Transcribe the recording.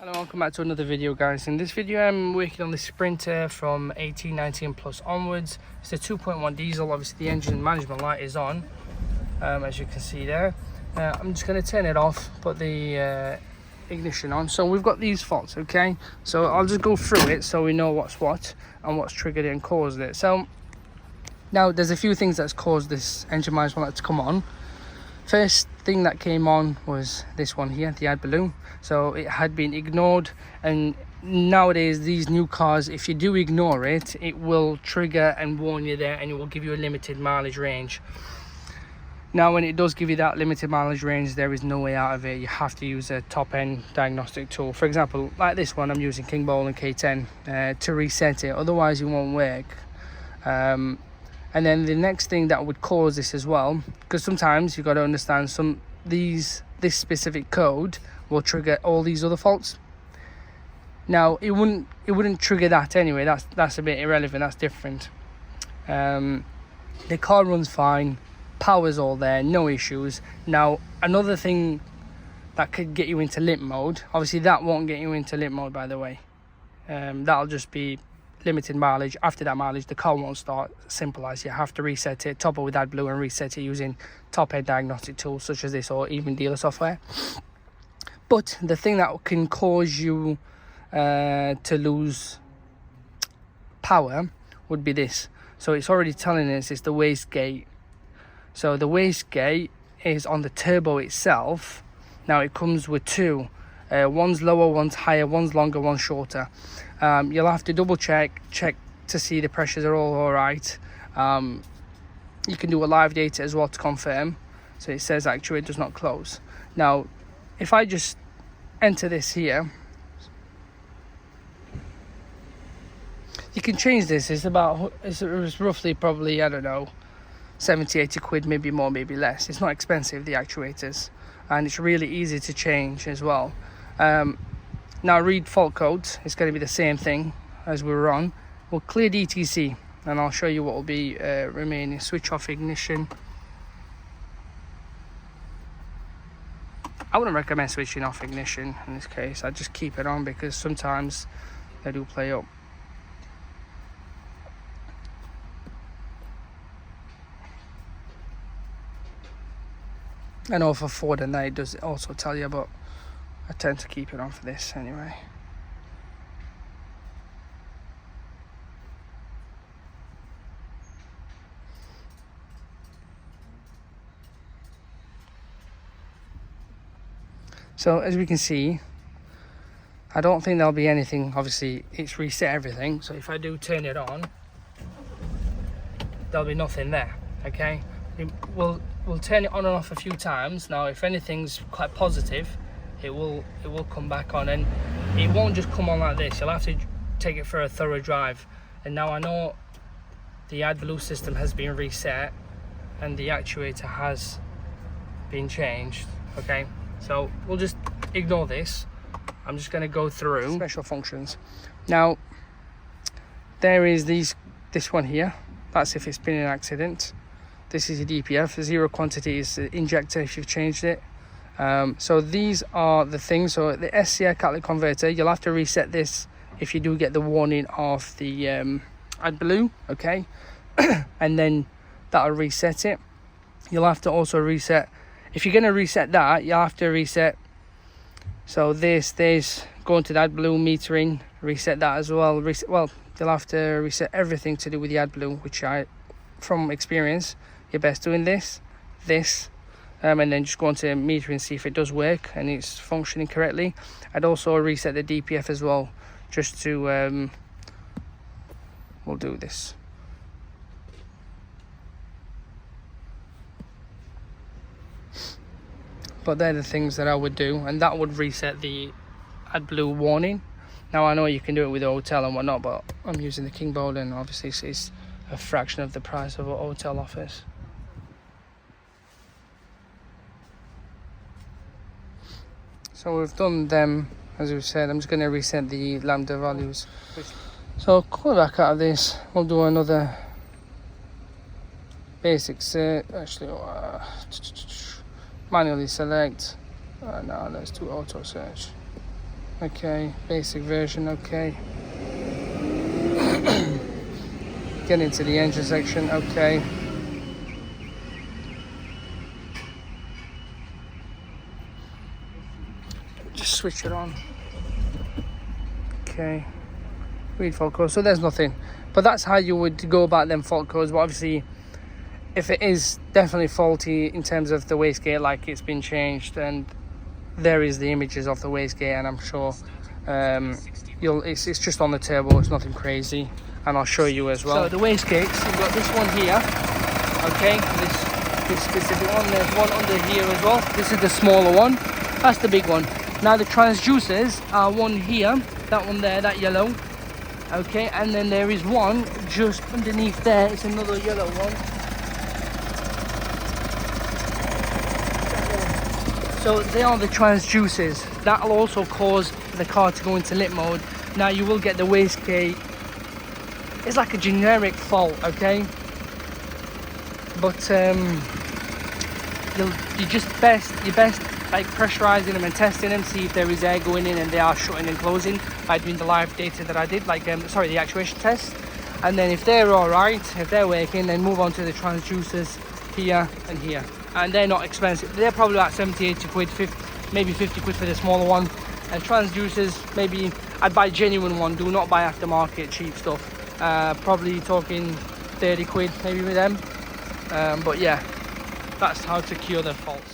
Hello, welcome back to another video, guys. In this video I'm working on the Sprinter from 18, 19 plus onwards. It's a 2.1 diesel. Obviously the engine management light is on, as you can see there. I'm just going to turn it off, put the ignition on. So we've got these faults, okay? So I'll just go through it so we know what's what and what's triggered it and caused it. So now there's a few things that's caused this engine management light to come on. First thing that came on was this one here, the AdBlue. So it had been ignored, and nowadays these new cars, if you do ignore it, it will trigger and warn you there, and it will give you a limited mileage range. Now when it does give you that limited mileage range, there is no way out of it. You have to use a top-end diagnostic tool. For example, like this one, I'm using King Bowl and K10 to reset it, otherwise it won't work. And then the next thing that would cause this as well, because sometimes you've got to understand this specific code will trigger all these other faults. Now it wouldn't trigger that anyway. That's a bit irrelevant. That's different. The car runs fine, power's all there, no issues. Now another thing that could get you into limp mode, obviously that won't get you into limp mode, by the way. That'll just be limited mileage. After that mileage the car won't start. Simple as. You have to reset it, top it with AdBlue and reset it using top-end diagnostic tools such as this, or even dealer software. But the thing that can cause you to lose power would be this. So it's already telling us it's the wastegate. So the wastegate is on the turbo itself. Now it comes with two. One's lower, one's higher, one's longer, one's shorter. You'll have to double check to see the pressures are all right. You can do a live data as well to confirm. So it says actuate does not close. Now if I just enter this here, you can change this. It's roughly probably, I don't know, 70-80 quid, maybe more, maybe less. It's not expensive, the actuators, and it's really easy to change as well. Now read fault codes. It's going to be the same thing as we were on. We'll clear DTC and I'll show you what will be remaining. Switch off ignition. I wouldn't recommend switching off ignition in this case. I'd just keep it on because sometimes they do play up. I know for Ford and that it does also tell you, but I tend to keep it on for this anyway. So as we can see, I don't think there'll be anything. Obviously it's reset everything, so if I do turn it on, there'll be nothing there. Okay, we'll turn it on and off a few times. Now if anything's quite positive, it will come back on, and it won't just come on like this. You'll have to take it for a thorough drive. And now I know the AdBlue system has been reset and the actuator has been changed. Okay, so we'll just ignore this. I'm just going to go through special functions. Now there is this one here. That's if it's been an accident. This is a DPF. Zero quantity is the injector if you've changed it. So these are the things. So the SCR catalytic converter, you'll have to reset this if you do get the warning of the AdBlue, okay? And then that'll reset it. You'll have to also reset, if you're going to reset that, you'll have to reset. So there's going to the AdBlue metering, reset that as well. Well, you'll have to reset everything to do with the AdBlue, which from experience, you're best doing this. And then just go on to meter and see if it does work and it's functioning correctly. I'd also reset the DPF as well, just to we'll do this. But they're the things that I would do, and that would reset the AdBlue warning. Now I know you can do it with a hotel and whatnot, but I'm using the King Bowl, and obviously it's a fraction of the price of a hotel offers. So we've done them, as we've said. I'm just going to reset the lambda values. So coming back out of this, we'll do another basic set. Actually, manually select. No, let's do auto search. Okay, basic version, okay. Get into the engine section, okay. Just switch it on. Okay, read fault code, so there's nothing. But that's how you would go about them fault codes. But obviously, if it is definitely faulty in terms of the wastegate, like it's been changed, and there is the images of the wastegate, and I'm sure it's just on the turbo, it's nothing crazy, and I'll show you as well. So the wastegates, you've got this one here, okay, this specific one. There's one under here as well. This is the smaller one, that's the big one. Now the transducers are one here, that one there, that yellow, okay, and then there is one just underneath there. It's another yellow one. So they are the transducers. That'll also cause the car to go into lit mode. Now you will get the wastegate. It's like a generic fault, okay? But you're best like pressurizing them and testing them, see if there is air going in and they are shutting and closing by doing the live data that I did, like the actuation test. And then if they're all right, if they're working, then move on to the transducers here and here. And they're not expensive. They're probably about 70, 80 quid, 50, maybe 50 quid for the smaller one. And transducers, maybe I'd buy genuine one, do not buy aftermarket cheap stuff. Probably talking 30 quid maybe with them. But yeah, that's how to cure their faults.